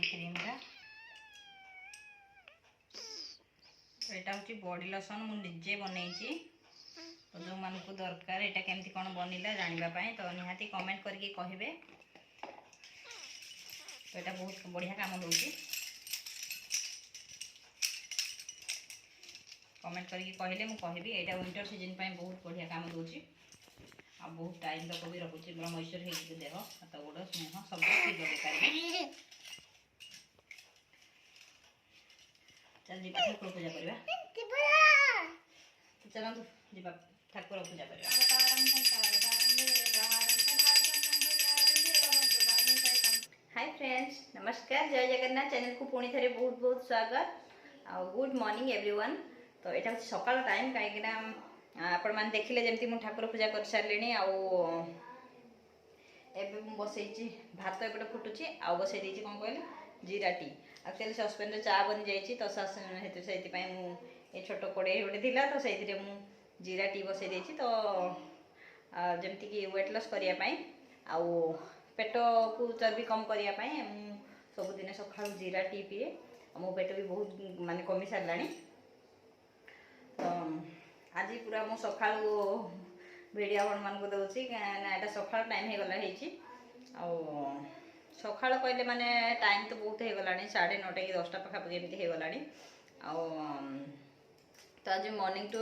Cream टा एटा हूँ body lotion मुझे बनई तो जो मान को दरकार यहाँ केमती कौन बनला जानापी तो निहाती कमेंट करके कहे तो यहाँ बहुत बढ़िया काम दूसरी कमेंट करके कहले मुझे कहबी यहाँ विंटर सीजन पर बहुत बढ़िया काम दूसरी आ बहुत टाइम तक भी रखुच्छी पूरा मॉइस्चर हो देह हाथ गोड़ स्नेह सब ठीक लगे पारे। चल जी ठाकुर पूजा करवा तो चलतु जी ठाकुर पूजा करवा। हाय फ्रेंड्स नमस्कार जय जगन्नाथ चैनल को पुणी थे बहुत बहुत स्वागत आ गुड मॉर्निंग एवरीवन। तो यहाँ हूँ सकाल टाइम कहीं आपण मैंने देखिले जमती मुझे ठाकुर पूजा कर सारे आबे बसई भात एपटे फुटुची आ बसई देती कौन कहले जीरा टी एक्चुअली सस्पेन चा बनी जाइए तो से छोट कड़े गोटे थी तो से जीरा टी बसई देती तो जमती कि वेट लॉस करने पेट को चर्बी कम करने सबुदिन सका जीरा टी पीए मो पेट भी बहुत माने कमी सारा तो आज पूरा मु सका भिडियो आपण मान को दूसरी ना सका टाइम हो गला सका कहले माने टाइम तो बहुत हो गला 9:30 कि 10टा पाखापाखि एमती हो गला तो आज मॉर्निंग टू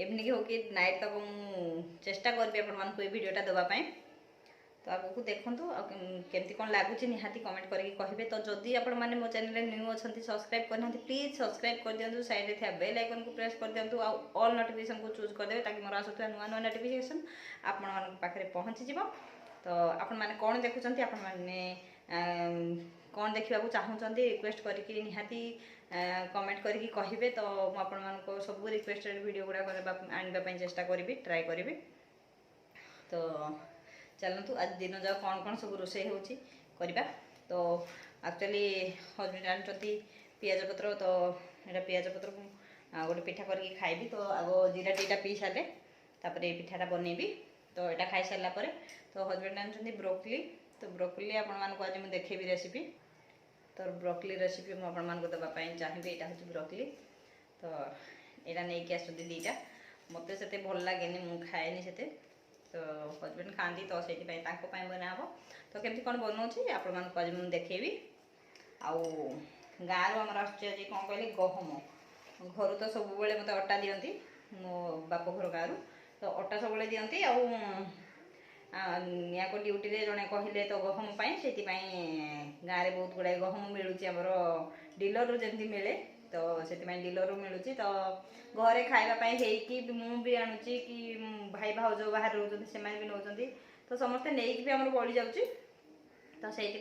इवनिंग हो कि नाइट तक मुझे चेष्टा करी आपण भिडियोटा देवाई तो आगे को देखूँ केमती कौन लगुच निहाती कमेंट करके कहे। तो जदि आपण मैंने मो चैनल न्यू अच्छा सब्सक्राइब करना प्लीज सब्सक्राइब कर दिंतु साइड में थी बेल आइकन को प्रेस कर दिंतु ऑल नोटिफिकेशन को चूज करदे ताकि मोर आसुवा नुआ नुआ नोटिफिकेशन आपण पाखे पहुँची जी। तो आपण मैंने कौन देखुं आपण मैंने कौन देखा चाहूँगी रिक्वेस्ट करके निहाती कमेंट करके कहे तो मुझे सब रिक्वेस्टेड वीडियो गुड़ा आने चेष्टा करी ट्राए करी। तो चलतु आज दिन जाओ कौन कौन सब रोषे होगा तो एक्चुअली हजबैंड आनी पियाज पत्र तो यहाँ पियाज पत्र को गोटे पिठा करके खाइबी तो आगो जीरा टीटा पी सारे तापर ये पिठाटा बनईबी तो यहाँ खाई सारापर तो हजबैंड आनी ब्रोकली तो ब्रोकली आपण को आज मुझे देखेबी रेसिपी तो ब्रोकली रेसिपी मुझे देवाई चाहिए यहाँ हूँ ब्रोकली तो यहाँ नहीं कि आसती दीटा मत से भल लगे मुझे खाएनी से तो हजबैंड खाती तो से बनाब तो केमती कौन बनाऊँगी आपण मानक आज मुझे देखेबी आउ गाँव आमर आज कौन कहले गहम घर तो सब बेले मत अटा दिंती मो बाप घर गाँव तो अटा सब दिंती या को ड्यूटी जड़े कहले तो गहम से गाँव में बहुत गुड़ाए गहम मिलूँ आमर डीलर जमी मिले तो से डीलर मिलूँ तो घरे खावाई मुझे आणुची कि भाई भाउज बाहर रोच से भी नौ तो समस्ते नहीं भी आम बढ़ी जाऊँगी तो से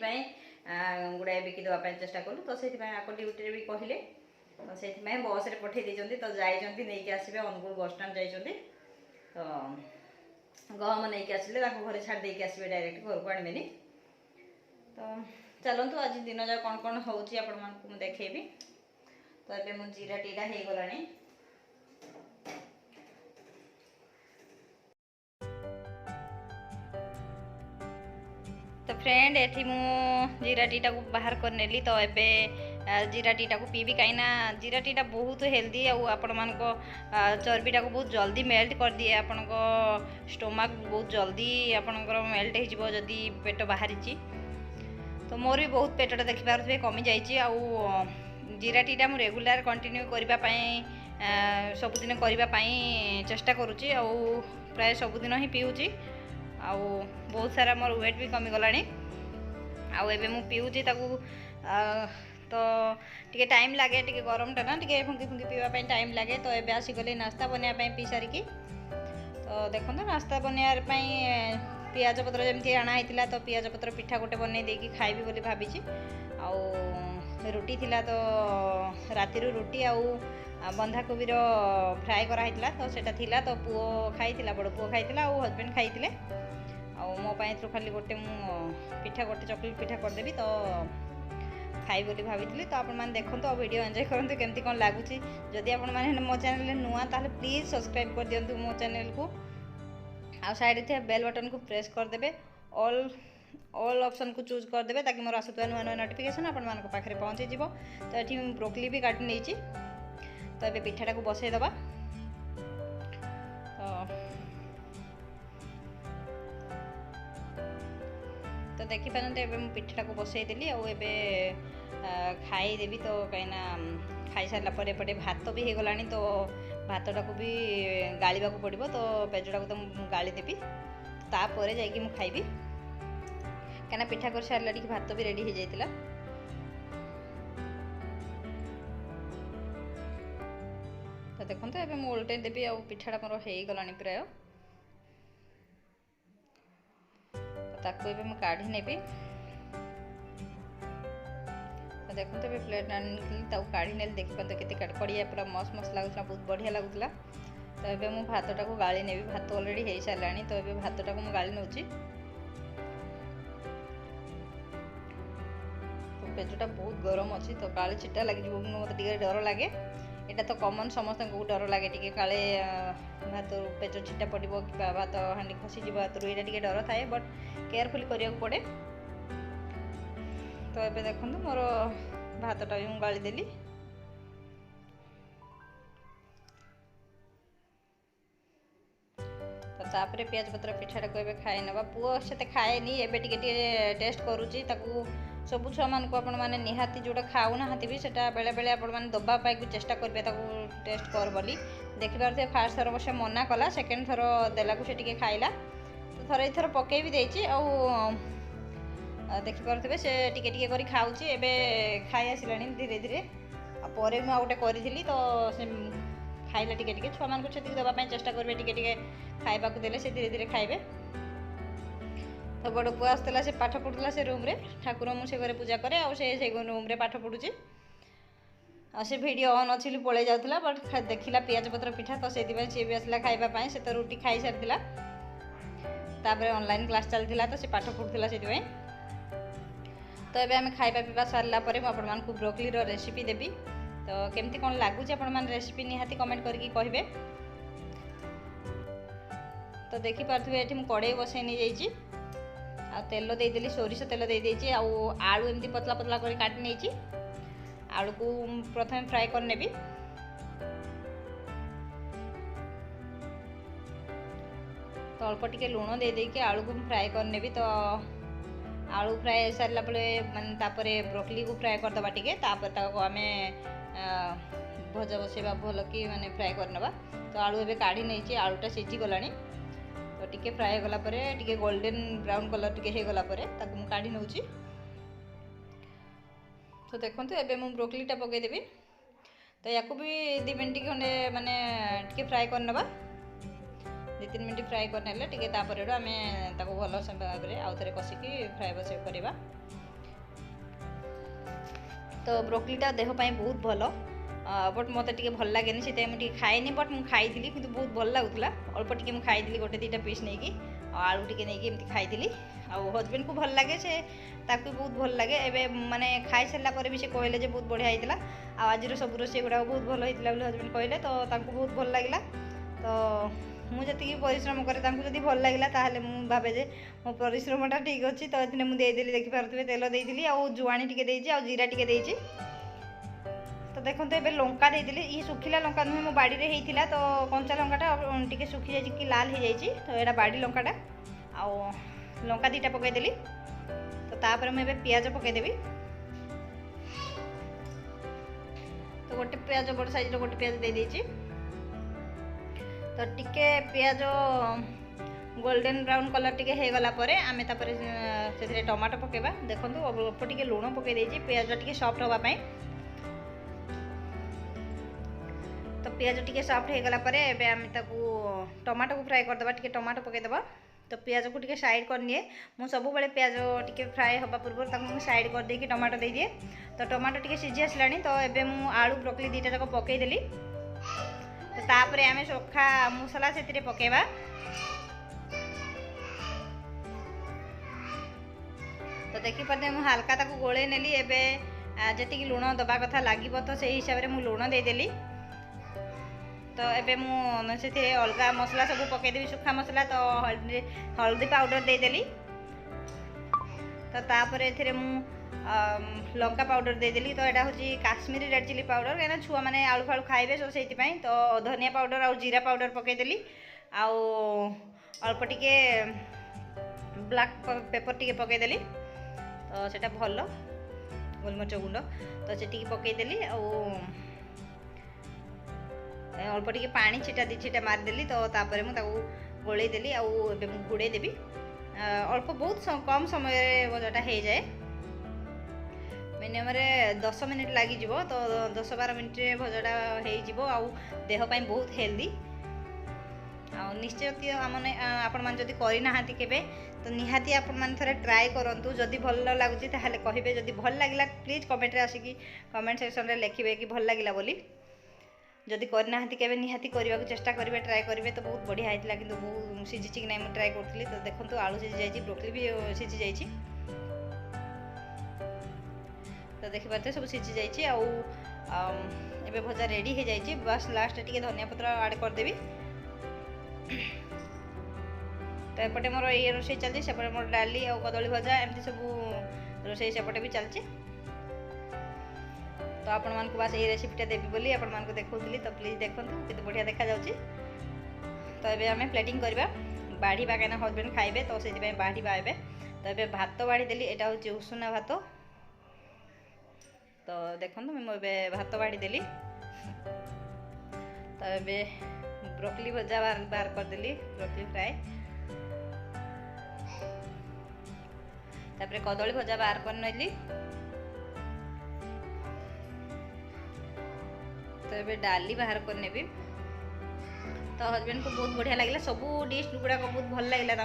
गुड़ाए बिकी देवाई चेष्टा कलु तो से आपको ड्यूटी भी कहले तो से बस रे पठे देते तो जाइए नहीं आसबे अनुगुल बस स्टाण जाइए तो गहम नहीं आसिले घरे छाड़ देके आसबे डायरेक्ट घर को आणवेनी। तो चलतु आज दिन जा कौन कौन होती देखेबी तो ये मो जीरा टीटा हो गला तो फ्रेंड ये मु जीरा टीटा को बाहर कर नेली तो एबे जीरा टीटा को पीबी कहीं जीरा टीटा बहुत हेल्दी आपण मान चर्बीटा को बहुत जल्दी मेल्ट कर दिए आपण स्टोमक बहुत जल्दी आपणकर मेल्ट हो जदि पेट बाहरी तो मोर भी बहुत पेटा देखिपारे कमी जाइए जीरा टीटा मु रेगुलर कंटिन्यू करने सबुदिन करने चेष्टा करुँची प्राय सबुदिन ही पीऊँगी बहुत सारा मोर वेट भी कमी गला आबे मु पीऊँगी तो टे टाइम लगे टे गरम टा ना टे फुंकी फुंकी पीवाई टाइम लगे तो ये आसीगले नास्ता बनवाई पी सारिकी तो देखो नास्ता बनवाई पियाज पत्र जमी आना होता तो पियाज पत्र पिठा गोटे बनई देकी खाइबी बोली भाभी रुटी थिला तो राति रुटी आउ बंधाकोबी फ्राए कराइला तो सेटा थिला तो पुओ खाई बड़ पुओ खाई हजबैंड खाई मो थ्रू खाली गोटे पिठा गोटे चॉकलेट पिठा करदेवी तो खाई बोली भाभी तो आपण मैंने देखो तो वीडियो एंजॉय करते केमती कौन लगुच जदि आपण मैंने मो चैनल नुआ ताले प्लीज सब्सक्राइब कर दिंतु मो चैनल को आ साइड थे बेल बटन को प्रेस करदे ऑल ऑल ऑप्शन को चूज करदेवे ताकि मोर आसुवा नुआ नुआ नोटिफिकेशन आपण मान पाखे पहुँची जीव। तो ये ब्रोकली भी काटी नहीं। तो ये पिठाटा को बसई दबा। तो देखिपारते मुझे पिठाटा को बसई देली आबे खाईदेवी। तो कहीं खाई सारापर एपटे भात भी हो गला। तो भातटा को भी गाड़ा पड़ो। तो पेजटा को तो गाड़ी देवी तापर जाकि मुझे खाइबी कहीं पिठा कर सारा भात भी रेडी हो जाता। तो देखो ये मुझे उल्टे देवी आ पिठाटा मोर हो गला प्राय। ताकू ए मुझे काढ़ी नेबी। तो देखो ये प्लेट आनी काढ़ी ने देखिए केते कड़कड़िया पूरा मस्त मस्त लगुला बहुत बढ़िया लगुला। तो ये मुझे भातटा को गाड़ी नेबी। भात अलरेडी हो सारा। तो ये भातटा को मुझे गाड़ी नौची। तो पेजटा बहुत गरम अच्छी। तो काले छिटा लगे मत डर लगे। यहाँ तो कमन समस्त को डर लगे टी काले भात पेज छिटा पड़ो कि भात हाँ खसीज हाथ यहाँ टे डर थाए। बट केयरफुली करा पड़े। तो ये देखो मोर भातटा भी गाड़ी देली। तो तापर पियाज पत्र पिठाटा को खाई ना पुओ से खाएनी एवं टे टेस्ट करुच्ची। सब छुआ मान को आपण मैंने निहाती जोटा खाऊना भी सेटा बेले बेले आपण मैंने दबापाई चेष्टा करेंगे टेस्ट कर बोली। देखिपारे फास्ट थर से मना कला। सेकेंड थर देला को से खाइला। तो थर एथर पकई भी देची आ देखिपे से टिके करी खाऊची। एबे खाई आसला धीरे धीरे आपर मुझे गोटे करी। तो से खाइला टिके छुआ मान को दबाई चेष्टा करेंगे टिके खाइबा को देले से धीरे धीरे खाइबे। तो बड़ पुआ आसला से पाठ पढ़ुला से रूम रे ठाकुर मुझे घरे पूजा करे से रूम रे पाठ पढ़ुची। से वीडियो ऑन अच्छी पलि जाऊला बट देखला पियाज पत्र पिठा। तो से सी भी आसला खाइबापी से तो रुटी खाई सारी तापर ऑनलाइन क्लास चलता। तो से पाठ पढ़ुला से। तो ये आम खाइबा पीवा सारापर मुझे ब्रोकली रेसिपी देवी। तो केमती कौन लगुच आप रेसिपी निहाती कमेंट करके कहे। तो देखिपे ये मुझे कड़े बसई नहीं जाइए। आ तेल देदेली सोरिष तेल देदेची। आलू एमती पतला पतला कर काटी नहीं। आलू को प्रथम फ्राए कर नेबी। तो अल्प टिके लुण दे देके आलू को फ्राए कर नेबी। तो आलू फ्राए सारा माने तापरे ब्रोकली को फ्राए करदबा टिके तापर ताको आमे भजा बसेबा भल कि माने फ्राए करनबा। तो आलू एबे काढ़ी नहीं। आलूटा सिझी गलानी। तो टिके फ्राए गला परे टिके गोल्डन ब्राउन कलर टिके हे गला परे ताको मु काढ़ी नउची। तो देखंतु एबे मु ब्रोकलीटा पके देबी। तो याकू भी 2 मिनट खंडे माने टिके फ्राए करनबा। 2-3 मिनट फ्राए करनेले टिके तापर आमे ताको भल से भाबरे आउ थरे कसिकी फ्राए बसे करबा। तो ब्रोकलीटा देह पई बहुत भल। बट मत टे भल लगे से मुझे खाएनी। बट मुझे खाई कि बहुत भल लगुला। अल्प टे मुझे खाई गोटे 2टा पीस नहीं कि आलू टे नहीं एमती खाई। हजबैंड को भल लगे से ताकू बहुत भल लगे। एवं माने खाई सारापर भी से कहले बहुत बढ़िया होता। आज सब रोषे गुड़ा बहुत भल होता हजबैंड कहले। तो बहुत भल लगे। तो मुझे परिश्रम करे जब भल लगे ताहले मु भावे जे मो परिश्रमटा ठीक अच्छी। तो ये मुझे देखिपे तेल देती आ जुआणी टे आ जीरा टे देती। तो देखो ये लंका देदेली। ये सुखिला लंका नुहे मो बाड़ी में होता। तो कंचा लंकाटा टे सुखी जाए कि लाल हो जाए। तो यहाँ बाड़ी लंकाटा आउ लंका 2टा पकईदेली। तो तापर मुझे पियाज पकईदेवी। तो गोटे पियाज बड़ साइज गोटे पियाज दे देची। तो टिके पियाज गोल्डन ब्राउन कलर टिके हो गला परे आमे तापर से टमाटो पकेबा। देखो अल्प टिके लुण पकई देची पियाज टिके सॉफ्ट होगा पाई। तो पियाज टिके सॉफ्ट हो गला परे एबे आमे ताकू टमाटो को फ्राए करदबा। टिके टमाटो पकेदबा। तो पियाज को टिके साइड करनिए। मु सब बेले पियाज टिके फ्राए होबा पूर्व ताकू साइड कर देकी टमाटो दे दिए। तो टमाटो टिके सिझी आसलानी। तो एबे मु आलू ब्रोकली 2टा जाक पकई देली। तो तापरे आमे सोखा मसला सेतिरे पकेबा। तो देखि पते मु हल्का ताकू गोळे नेली। एबे जति लुण दबा कथा लागिबो तो से हिसाब रे मु लुण दे देली। तो एबे मुझे मसला सब पकईदेवी सुखा मसला। तो हल्दी पाउडर देदेली। तो तापर एथिरे मु लंका पाउडर देदेली। तो यहाँ हूँ काश्मीरी रेड चिली पाउडर कहीं छुआ मैंने आलू फालू खाइबे तो से तो धनिया पाउडर और जीरा पाउडर पकईदेली आउ अल्प टिके ब्लैक पेपर टिके पकईदेली तो सेटा भल गोलमरिच गुंड तो से पकईदेली अल्प टिके पानी छिटा दी छिटा मारिदेली तो तापर मुझे गोलैदेली घोड़े देवी अल्प बहुत कम समय भजाटा हो जाए मिनिमम 10 मिनिट लगी तो 10-12 मिनिट भजाटा हो देहपाई बहुत हेल्दी निश्चय आपण मैंने जदि करना केबे तो निहाती आपण मैंने थोड़े ट्राए करूँ जदि भल लगुच कहे जदि भल लगे प्लीज कमेंट आसिकी कमेंट सेक्शन में लिखे कि भल लगे बोली जदि करना केबे निहाती करने को चेष्टा करेंगे ट्राए करेंगे तो बहुत बढ़िया होता कि बहुत सीझी कि ना ट्राए करी तो देखो आलू सीझी जाइए ब्रोकली भी सीझी जाइए तो देखिए सब सीझी जाइए आउ भजा रेडी हो जाइए बस लास्ट टिके धनिया पत्र आड करदेवी तो एपटे मोर ये रोषे चलती सेपटे मोर डाली और कदली भजा एमती सब रोषे सेपटे भी चलती तो आपण मानक बस ये रेसिपीटा देवी बोली आपण मानक देखौली तो प्लीज देखो केते बढ़िया देखा जाउची तो एबे हमें प्लेटिंग करबा बाढ़ीबा कहीं हजबैंड खाइबे तो से बाढ़ीबा एबे तो एबे भात बाढ़ी देली एटा होची उषुना भात तो देखो मुझे भात बाढ़ी देली तो एबे ब्रोकली भजा बाहर करदेली ब्रोकली फ्राए तापर कदली भजा बाहर कर नेली तो ये डाली बाहर करने भी तो हस्बैंड को बहुत बढ़िया लगे सब डिश गुड़ाक बहुत भल लगे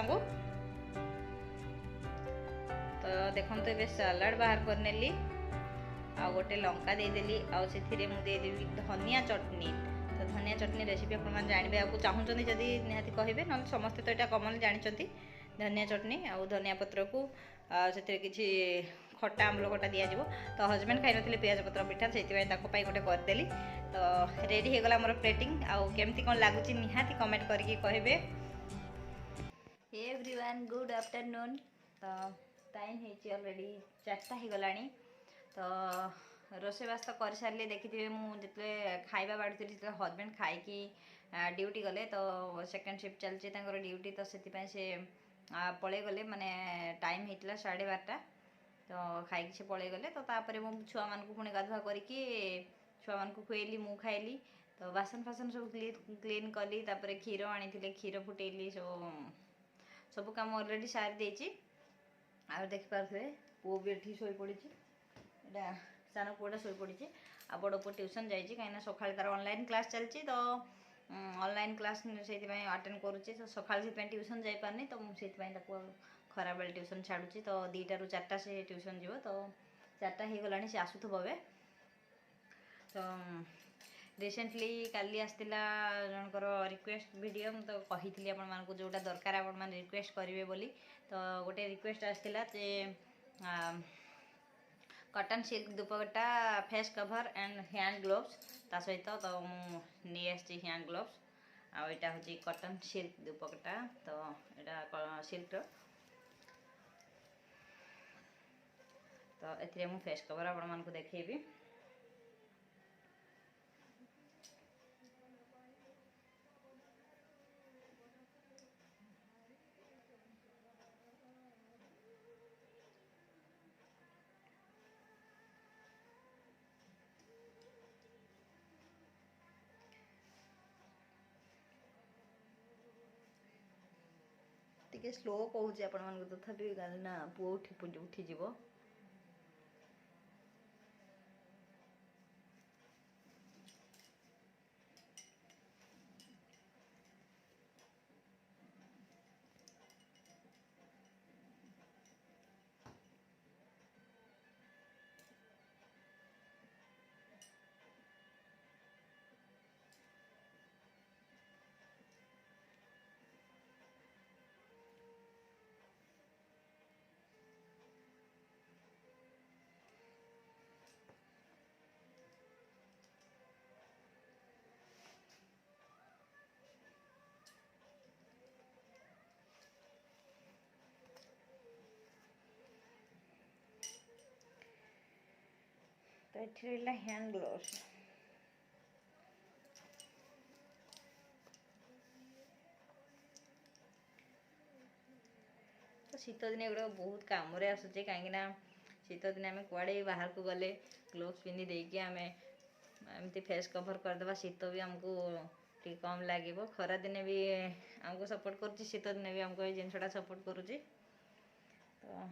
तो देखो तो ये सलाड बाहर करनेली आ गोटे लंका देदेली आउे मुदेदेवी धनिया चटनी तो धनिया चटनी रेसिपी आप जानवे आपको चाहूँगी जदि निहाती कहे ना समस्ते तो यहाँ कमन जानते धनिया चटनी आउ धनिया पत्र को से किसी खट्टा आंबल खट्टा दिज्व तो हजबैंड खाई नी पियाज पत्र पिठा से गोटे करदेली तो रेडी हो गला मोर प्लेटिंग आउ केमती कौन लगुच निहाती कमेंट करके कहे। एवरीवन गुड आफ्टरनून तो टाइम है ऑलरेडी 4टा हो गला तो रोषेबास तो कर सारे देखिए मुझे खाइबा बाढ़ुली जो हजबैंड खाई ड्यूटी गले तो सेकेंड शिफ्ट चलती ड्यूटी तो से पलि गले माने टाइम होता 12:30 तो खाई से पलि गले तो तापर मो छुआ मान पुणी गाधुआ करके छुआ मान खुएली मु खाइली तो बासन फासन सब क्लीन कली तापर क्षीर आनी क्षीर फुटेली सब काम ऑलरेडी सारी देची आ देखिपे पुओ भी ये शोई पड़ी एटा सान पुआटा शोई पड़ी आ बड़ पुओ ट्यूशन जाइए कहीं सकाल तार ऑनलाइन क्लास चलती तो ऑनलाइन क्लास से अटेंड करुच्ची तो सकाल से ट्यूशन जापारनी तो मुझे खरा बेल ट्यूशन छाड़ुची तो 2टा ରୁ 4ଟା से ट्यूशन जीव तो 4टा हो गला से आसुथबे बे तो रिसेंटली काली आसला जनकर रिक्वेस्ट वीडियो तो कही आपको जोटा दरकार आपण मैंने रिक्वेस्ट करेंगे बोली तो गोटे रिक्वेस्ट आसला जे cotton silk dupatta face cover and hand gloves ता सहित तो मुझे हैंड ग्लोव्स आ यहाँ हूँ कटन सिल्क दुपट्टा तो यहाँ सिल्क तो ए फेस कवर आपण मानक देखी टे स्लो कहूँ आपण मान तथापि ना पुओ उठीज तो ये रहा हैंड ग्लोव्स। तो शीत दिन एगुड़ा बहुत कम आसूचे कहीं शीत दिन आम कड़े बाहर को गले ग्लोव्स पिंधि देकी आम एमती फेस कवर करदे शीत भी आमको टी कम लगे। खरा दिने भी आमको सपोर्ट कर शीत दिन भी आमको ये जिनसा सपोर्ट करुच्ची। तो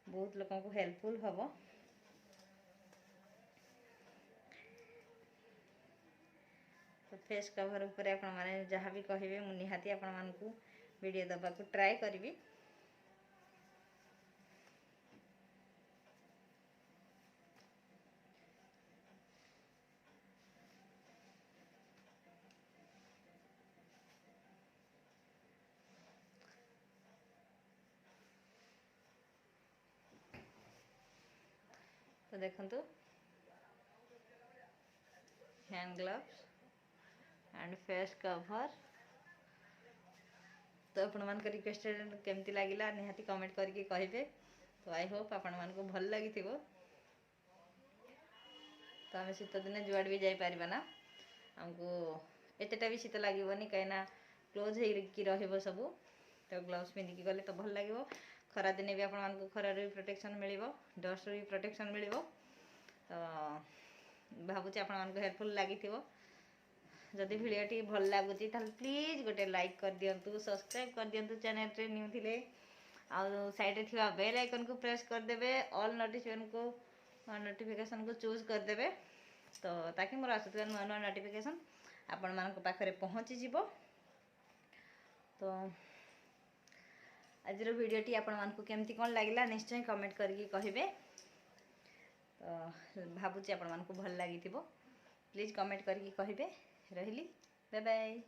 बहुत लोगों को हेल्पफुल हम। तो फेस कवर उपर आपण माने जहाँ भी कहे मुझे निहाती आपण मानकु वीडियो दबा को ट्राई करी। तो देखंतु hand gloves and face cover. तो आपण मान रिक्वेस्ट केमती लगिला निहाती कमेंट करके कहे। तो आई होप आपण मान को भल लगी। तो आम शीत दिन जुआड़ भी जापर ना आमको एतेटा भी शीत लगनी कहीं क्लोज हो सब। तो ग्लव्स पिंधिकी गले तो भल लगे। खरा दिने भी आपको खरार भी प्रोटेक्शन मिल डस्ट भी प्रोटेक्शन मिल। तो भावुँ आपको हेल्पफुल लगी। जदि भिडियोटी भल लगुच प्लीज गोटे लाइक कर दिंतु सब्सक्राइब कर दिंतु चैनल रे न्यू थिले आउ साइड थी बेल आइकन को प्रेस करदे ऑल नोटिफिकेशन को चूज करदे। तो ताकि मोर आसुवा नुआ नुआ नोटिफिकेशन आपण मान पाखे पहुँची जीव। तो आज वीडियोटी आपण मानकु केमती कौन लगिला निश्चय कमेंट करके कहे। तो भावुँ आपण मानकु भल लगी। प्लीज कमेंट करके कहे। रही बाय बाय।